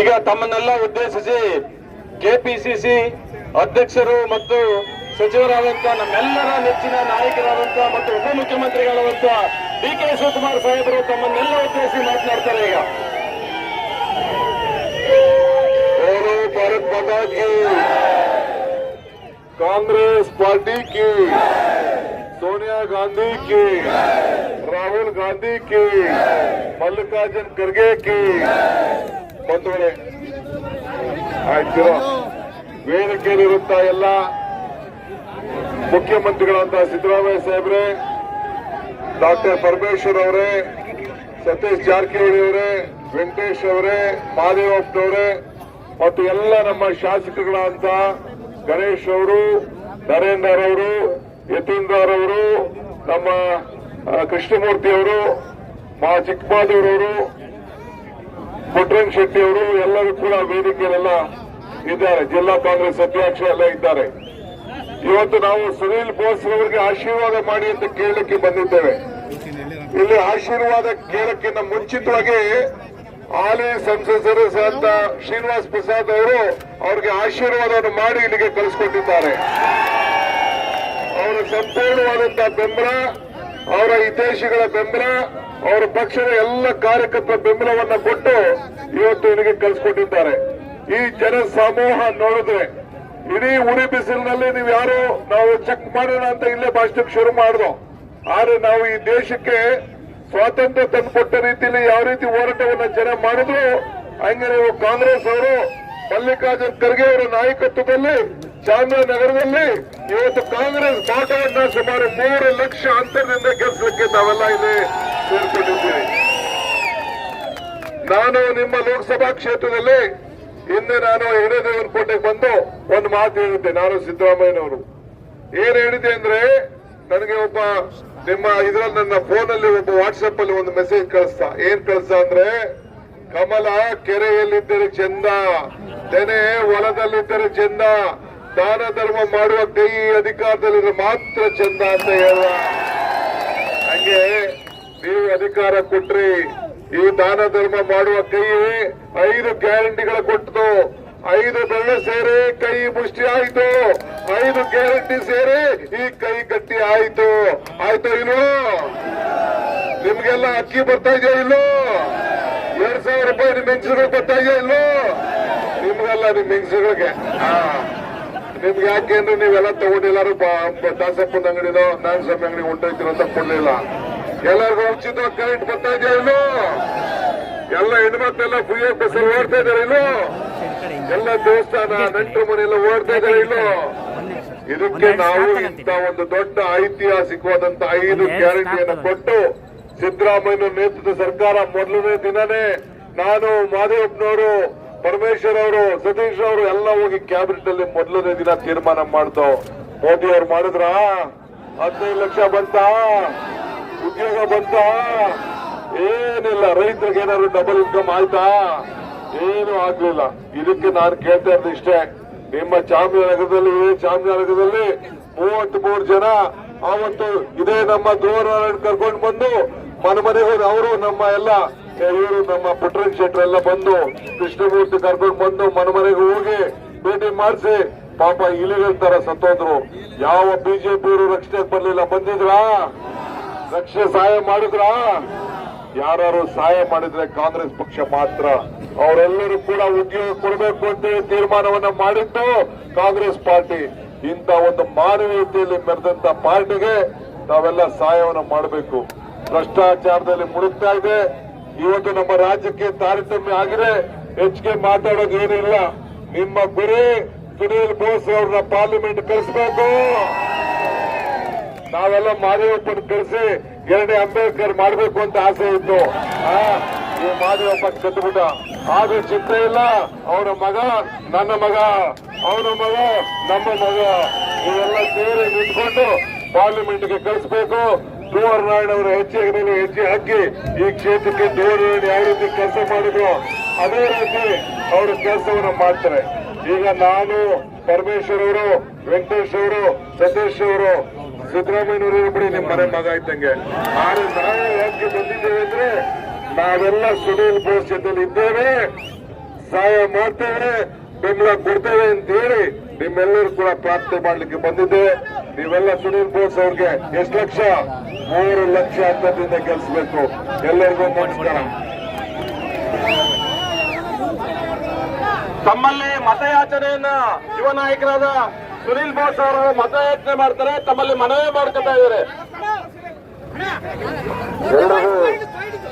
ಈಗ ತಮ್ಮನ್ನೆಲ್ಲ ಉದ್ದೇಶಿಸಿ ಕೆಪಿಸಿಸಿ ಅಧ್ಯಕ್ಷರು ಮತ್ತು ಸಚಿವರಾದಂತಹ ನಮ್ಮೆಲ್ಲರ ನೆಚ್ಚಿನ ನಾಯಕರಾದಂತಹ ಮತ್ತು ಉಪಮುಖ್ಯಮಂತ್ರಿಗಳಾದಂತಹ ಡಿ.ಕೆ. ಶಿವಕುಮಾರ್ ಸಾಹೇಬರು ತಮ್ಮನ್ನೆಲ್ಲ ಉದ್ದೇಶಿಸಿ ಮಾತನಾಡ್ತಾರೆ. ಈಗ ಭಾರತ್ ಮಾತಾ ಕಿ, कांग्रेस पार्टी की, सोनिया गांधी की, राहुल गांधी की, मल्लिकार्जुन खड़गे की ಬಂಧುಗಳೇ, ಆಯ್ತು ವೇದಿಕೆಯಲ್ಲಿರುತ್ತಾ ಎಲ್ಲ ಮುಖ್ಯಮಂತ್ರಿಗಳಂತಹ ಸಿದ್ದರಾಮಯ್ಯ ಸಾಹೇಬ್ರೆ, ಡಾಕ್ಟರ್ ಪರಮೇಶ್ವರ್ ಅವರೇ, ಸತೀಶ್ ಜಾರಕಿಹೊಳಿ ಅವರೇ, ವೆಂಕಟೇಶ್ ಅವರೇ, ಮಹದೇವಪ್ಪನವರೇ ಮತ್ತು ಎಲ್ಲ ನಮ್ಮ ಶಾಸಕರುಗಳಂತ ಗಣೇಶ್ ಅವರು, ನರೇಂದ್ರ ಅವರು, ಯತೀಂದ್ರ ಅವರು, ನಮ್ಮ ಕೃಷ್ಣಮೂರ್ತಿ ಅವರು, ಮಾ ಚಿಕ್ಕಮಾದೇವರವರು, ಪುಟ್ಟರಂಗ ಶೆಟ್ಟಿ ಅವರು ಎಲ್ಲರೂ ಕೂಡ ವೇದಿಕೆಯಲ್ಲೆಲ್ಲ ಇದ್ದಾರೆ. ಜಿಲ್ಲಾ ಕಾಂಗ್ರೆಸ್ ಅಧ್ಯಕ್ಷ ಎಲ್ಲ ಇದ್ದಾರೆ. ಇವತ್ತು ನಾವು ಸುನೀಲ್ ಬೋಸ್ ಅವರಿಗೆ ಆಶೀರ್ವಾದ ಮಾಡಿ ಅಂತ ಕೇಳಲಿಕ್ಕೆ ಬಂದಿದ್ದೇವೆ. ಇಲ್ಲಿ ಆಶೀರ್ವಾದ ಕೇಳಕ್ಕಿಂತ ಮುಂಚಿತವಾಗಿ ಹಾಲಿ ಸಂಸದರು ಅಂತ ಶ್ರೀನಿವಾಸ್ ಪ್ರಸಾದ್ ಅವರು ಅವರಿಗೆ ಆಶೀರ್ವಾದವನ್ನು ಮಾಡಿ ಇಲ್ಲಿಗೆ ಕಳಿಸಿಕೊಟ್ಟಿದ್ದಾರೆ. ಅವರ ಸಂಪೂರ್ಣವಾದಂತಹ ಬೆಂಬಲ, ಅವರ ಹಿತೈಷಿಗಳ ಬೆಂಬಲ, ಅವರ ಪಕ್ಷದ ಎಲ್ಲ ಕಾರ್ಯಕರ್ತರ ಬೆಂಬಲವನ್ನ ಕೊಟ್ಟು ಇವತ್ತು ಇಲ್ಲಿಗೆ ಕಳಿಸಿಕೊಟ್ಟಿದ್ದಾರೆ. ಈ ಜನ ಸಮೂಹ ನೋಡಿದ್ರೆ ಇಡೀ ಉರಿ ಬಿಸಿಲಿನಲ್ಲಿ ನೀವು ಯಾರು ನಾವು ಚೆಕ್ ಮಾಡೋಣ ಅಂತ ಇಲ್ಲೇ ಭಾಷಣಕ್ಕೆ ಶುರು ಮಾಡಿದ್ವು. ಆದ್ರೆ ನಾವು ಈ ದೇಶಕ್ಕೆ ಸ್ವಾತಂತ್ರ್ಯ ತಂದುಕೊಟ್ಟ ರೀತಿಯಲ್ಲಿ ಯಾವ ರೀತಿ ಹೋರಾಟವನ್ನ ಜನ ಮಾಡಿದ್ರು, ಹಂಗೆ ನೀವು ಕಾಂಗ್ರೆಸ್ ಅವರು ಮಲ್ಲಿಕಾರ್ಜುನ್ ಖರ್ಗೆ ಅವರ ನಾಯಕತ್ವದಲ್ಲಿ ಚಾಮರಾಜನಗರದಲ್ಲಿ ಇವತ್ತು ಕಾಂಗ್ರೆಸ್ ಬಾಟವನ್ನ ಸುಮಾರು 3 ಲಕ್ಷ ಅಂತರದಿಂದ ಗೆಲ್ಲಿಸಲಿಕ್ಕೆ ನಾವೆಲ್ಲ ಇಲ್ಲಿ ಸೇರ್ಕೊಂಡಿದ್ದೀವಿ. ನಾನು ನಿಮ್ಮ ಲೋಕಸಭಾ ಕ್ಷೇತ್ರದಲ್ಲಿ ಹಿಂದೆ ನಾನು ಹಿರೇದೇವನಕೋಟೆಗೆ ಬಂದು ಒಂದು ಮಾತು ಹೇಳಿದ್ದೆ. ನಾನು ಸಿದ್ದರಾಮಯ್ಯನವರು ಏನ್ ಹೇಳಿದೆ ಅಂದ್ರೆ, ನನಗೆ ಒಬ್ಬ ನಿಮ್ಮ ಇದ್ರಲ್ಲಿ ನನ್ನ ಫೋನಲ್ಲಿ ಒಬ್ಬ ವಾಟ್ಸಪ್ ಅಲ್ಲಿ ಒಂದು ಮೆಸೇಜ್ ಕಳಿಸ್ತಾ. ಏನ್ ಕಳಿಸ್ತಾ ಅಂದ್ರೆ, ಕಮಲ ಕೆರೆಯಲ್ಲಿದ್ದರೆ ಚಂದ, ತೆನೆ ಹೊಲದಲ್ಲಿದ್ದರೆ ಚಂದ, ದಾನ ಧರ್ಮ ಮಾಡುವ ಕೈ ಅಧಿಕಾರದಲ್ಲಿದ್ರೆ ಮಾತ್ರ ಚಂದ ಅಂತ ಹೇಳುವ. ಹಂಗೆ ನೀವು ಅಧಿಕಾರ ಕೊಟ್ರಿ, ಈ ದಾನ ಧರ್ಮ ಮಾಡುವ ಕೈ 5 ಗ್ಯಾರಂಟಿಗಳ ಕೊಟ್ಟು 5 ಬೆರಳು ಸೇರಿ ಕೈ ಮುಷ್ಟಿ ಆಯ್ತು, 5 ಗ್ಯಾರಂಟಿ ಸೇರಿ ಈ ಕೈ ಗಟ್ಟಿ ಆಯ್ತು. ಆಯ್ತು ಇಲ್ವೋ? ನಿಮ್ಗೆಲ್ಲ ಅಕ್ಕಿ ಬರ್ತಾ ಇದೆಯಾ ಇಲ್ಲೋ? 2,000 ರೂಪಾಯಿ ನಿಮ್ ಹೆಂಗಸರಿಗೆ ಬರ್ತಾ ಇದೆಯಾ ಇಲ್ಲೋ? ನಿಮ್ಗೆಲ್ಲ ನಿಮ್ ಹೆಂಗಸರಿಗೆ ನಿಮ್ಗೆ ಯಾಕೆಂದ್ರೆ ನೀವೆಲ್ಲ ತಗೊಂಡಿಲ್ಲಾರು ದಾಸಪ್ಪನ ಅಂಗಡಿನೋ ನಾರಾಯಣಸ್ವಾಮಿ ಅಂಗಡಿ ಹೊಂಟೋಯ್ತಿರೋ ಅಂತ ಕೊಡ್ಲಿಲ್ಲ. ಎಲ್ಲರಿಗೂ ಉಚಿತ ಕರೆಂಟ್ ಬರ್ತಾ ಇದೆಯಾ ಇಲ್ಲೋ? ಎಲ್ಲ ಹೆಣ್ಮಕ್ಳೆಲ್ಲ ಫ್ರೀ ಬಸ್ಸಲ್ಲಿ ಓಡ್ತಾ ಇದಾರೆ ಇಲ್ಲೋ? ಎಲ್ಲ ದೇವಸ್ಥಾನ ನೆಂಟರು ಮನೆಯೆಲ್ಲ ಓಡ್ತಾ ಇದಾರೆ ಇಲ್ಲೋ? ಇದಕ್ಕೆ ನಾವು ಇಂತ ಒಂದು ದೊಡ್ಡ ಐತಿಹಾಸಿಕವಾದಂತ 5 ಗ್ಯಾರಂಟಿಯನ್ನು ಕೊಟ್ಟು ಸಿದ್ದರಾಮಯ್ಯ ನೇತೃತ್ವದ ಸರ್ಕಾರ ಮೊದಲನೇ ದಿನನೇ ನಾನು, ಮಹದೇವಪ್ಪನವರು, ಪರಮೇಶ್ವರ್ ಅವರು, ಸತೀಶ್ ಅವರು ಎಲ್ಲ ಹೋಗಿ ಕ್ಯಾಬಿನೆಟ್ ಅಲ್ಲಿ ಮೊದಲನೇ ದಿನ ತೀರ್ಮಾನ ಮಾಡ್ತು. ಮೋದಿ ಅವ್ರು ಮಾಡಿದ್ರ 15 ಲಕ್ಷ ಬಂತ, ಉದ್ಯೋಗ ಬಂತ, ಏನಿಲ್ಲ. ರೈತರಿಗೆ ಏನಾದ್ರು ಡಬಲ್ ಇನ್ಕಮ್ ಆಯ್ತಾ? ಏನು ಆಗ್ಲಿಲ್ಲ. ಇದಕ್ಕೆ ನಾನು ಕೇಳ್ತಾ ಇರೋದು ಇಷ್ಟೇ, ನಿಮ್ಮ ಚಾಮರಾಜನಗರದಲ್ಲಿ 33 ಜನ ಅವತ್ತು ಇದೇ ನಮ್ಮ ಧ್ರುವನಾರಾಯಣ್ ಕರ್ಕೊಂಡು ಬಂದು ಮನೆಗೆ ಅವರು ನಮ್ಮ ಎಲ್ಲ ಇವರು ನಮ್ಮ ಪುಟ್ಟರಂಗ ಶೆಟ್ಟಿ ಎಲ್ಲ ಬಂದು ಕೃಷ್ಣಮೂರ್ತಿ ಕರ್ಕೊಂಡು ಬಂದು ಮನೆಗೆ ಹೋಗಿ ಭೇಟಿ ಮಾಡಿಸಿ ಪಾಪ ಇಲಿಗಳ ತರ ಸತ್ತೋದ್ರು. ಯಾವ ಬಿಜೆಪಿಯವರು ರಕ್ಷಣೆಗೆ ಬರ್ಲಿಲ್ಲ. ಬಂದಿದ್ರಾ? ರಕ್ಷಣೆ ಸಹಾಯ ಮಾಡಿದ್ರಾ? ಯಾರು ಸಹಾಯ ಮಾಡಿದ್ರೆ ಕಾಂಗ್ರೆಸ್ ಪಕ್ಷ ಮಾತ್ರ. ಅವರೆಲ್ಲರೂ ಕೂಡ ಉದ್ಯೋಗ ಕೊಡಬೇಕು ಅಂತ ತೀರ್ಮಾನವನ್ನ ಮಾಡಿದ್ದು ಕಾಂಗ್ರೆಸ್ ಪಾರ್ಟಿ. ಇಂಥ ಒಂದು ಮಾನವೀಯತೆಯಲ್ಲಿ ಮೆರೆದಂತ ಪಾರ್ಟಿಗೆ ನಾವೆಲ್ಲ ಸಹಾಯವನ್ನ ಮಾಡಬೇಕು. ಭ್ರಷ್ಟಾಚಾರದಲ್ಲಿ ಮುಳುಗ್ತಾ ಇದೆ. ಇವತ್ತು ನಮ್ಮ ರಾಜ್ಯಕ್ಕೆ ತಾರತಮ್ಯ ಆಗಿದೆ. ಹೆಚ್ಚಿಗೆ ಮಾತಾಡೋದು ಏನಿಲ್ಲ. ನಿಮ್ಮ ಗುರಿ ಸುನೀಲ್ ಬೋಸ್ ಅವ್ರನ್ನ ಪಾರ್ಲಿಮೆಂಟ್ ಕಳಿಸಬೇಕು. ನಾವೆಲ್ಲ ಮಾದೇವಪ್ಪನ ಕಳಿಸಿ 2ನೇ ಅಂಬೇಡ್ಕರ್ ಮಾಡಬೇಕು ಅಂತ ಆಸೆ ಇತ್ತು. ಈ ಮಾದೇವಪ್ಪ ಕದ್ದುಬಿಟ್ಟ. ಆದ್ರೂ ಚಿಂತೆ ಇಲ್ಲ. ಅವನ ಮಗ ನನ್ನ ಮಗ, ಅವನ ಮಗ ನಮ್ಮ ಮಗ, ಇವೆಲ್ಲ ಸೇರಿ ನಿಂತ್ಕೊಂಡು ಪಾರ್ಲಿಮೆಂಟ್ಗೆ ಕಳಿಸಬೇಕು. ಧ್ರುವನಾರಾಯಣ್ ಅವರು ಹೆಜ್ಜೆ ಹಾಕಿ ಈ ಕ್ಷೇತ್ರಕ್ಕೆ ಧ್ರುವನಾರಾಯಣ್ ಯಾವ ರೀತಿ ಕೆಲಸ ಮಾಡಿದ್ರು ಅದೇ ರೀತಿ ಅವರು ಕೆಲಸವನ್ನು ಮಾಡ್ತಾರೆ. ಈಗ ನಾನು, ಪರಮೇಶ್ವರ್ ಅವರು, ವೆಂಕಟೇಶ್ ಅವರು, ಸತೀಶ್ ಅವರು, ಸಿದ್ದರಾಮಯ್ಯನವರು ಬಿಡಿ ನಿಮ್ ಮನೆ ಮಗ ಇದ್ದಂಗೆ. ಆದ್ರೆ ನಾವು ಯಾಕೆ ಬಂದಿದ್ದೇವೆ ಅಂದ್ರೆ, ನಾವೆಲ್ಲ ಸುನೀಲ್ ಬೋಸ್ ಜೊತೆಲಿ ಇದ್ದೇವೆ. ಸಹಾಯ ಮಾಡ್ತೇವೆ, ಬೆಂಬಲ ಕೊಡ್ತೇವೆ ಅಂತ ಹೇಳಿ ನಿಮ್ಮೆಲ್ಲರೂ ಕೂಡ ಪ್ರಾರ್ಥನೆ ಮಾಡ್ಲಿಕ್ಕೆ ಬಂದಿದ್ದೆ. ನೀವೆಲ್ಲ ಸುನೀಲ್ ಬೋಸ್ ಅವ್ರಿಗೆ ಎಷ್ಟು ಲಕ್ಷ? 3 ಲಕ್ಷ ಅಂತದಿಂದ ಗೆಲ್ಲಿಸಬೇಕು. ಎಲ್ಲರಿಗೂ ನಮಸ್ಕಾರ. ತಮ್ಮಲ್ಲಿ ಮತಯಾಚನೆಯನ್ನ ಯುವ ನಾಯಕರಾದ ಸುನೀಲ್ ಬೋಸ್ ಅವರು ಮತಯಾಚನೆ ಮಾಡ್ತಾರೆ. ತಮ್ಮಲ್ಲಿ ಮನವಿ ಮಾಡ್ಕೊತಾ ಇದ್ದಾರೆ. ಎಲ್ಲರಿಗೂ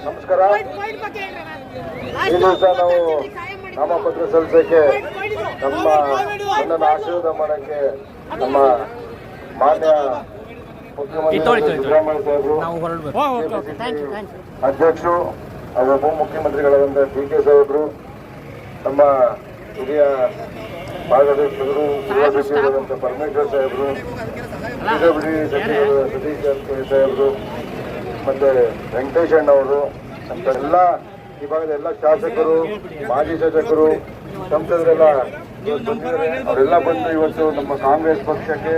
ನಮಸ್ಕಾರ. ಈ ದಿವಸ ನಾವು ನಾಮಪತ್ರ ಸಲ್ಲಿಸಕ್ಕೆ ನನ್ನನ್ನು ಆಶೀರ್ವಾದ ಮಾಡಕ್ಕೆ ನಮ್ಮ ಮಾನ್ಯ ಮುಖ್ಯಮಂತ್ರಿ ಸಿದ್ದರಾಮಯ್ಯ ಸಾಹೇಬರು, ಅಧ್ಯಕ್ಷರು ಹಾಗೂ ಉಪಮುಖ್ಯಮಂತ್ರಿಗಳಾದಂತಹ ಡಿ.ಕೆ. ಸಾಹೇಬರು, ನಮ್ಮ ಹಿರಿಯ ಮಾರ್ಗದರ್ಶಕರು ಗೃಹ ಸಚಿವರಾದಂತಹ ಪರಮೇಶ್ವರ್ ಸಾಹೇಬರು, ಬಿಜೆಪಿ ಸಚಿವರು ಸತೀಶ್ ಜಾರಕಿಹೊಳಿ ಸಾಹೇಬರು, ಮತ್ತೆ ವೆಂಕಟೇಶ್ ಅಣ್ಣವರು, ಅಂತ ಎಲ್ಲ ಈ ಭಾಗದ ಎಲ್ಲ ಶಾಸಕರು, ಮಾಜಿ ಶಾಸಕರು, ಸಂಸದರೆಲ್ಲ ಅವರೆಲ್ಲ ಬಂದು ಇವತ್ತು ನಮ್ಮ ಕಾಂಗ್ರೆಸ್ ಪಕ್ಷಕ್ಕೆ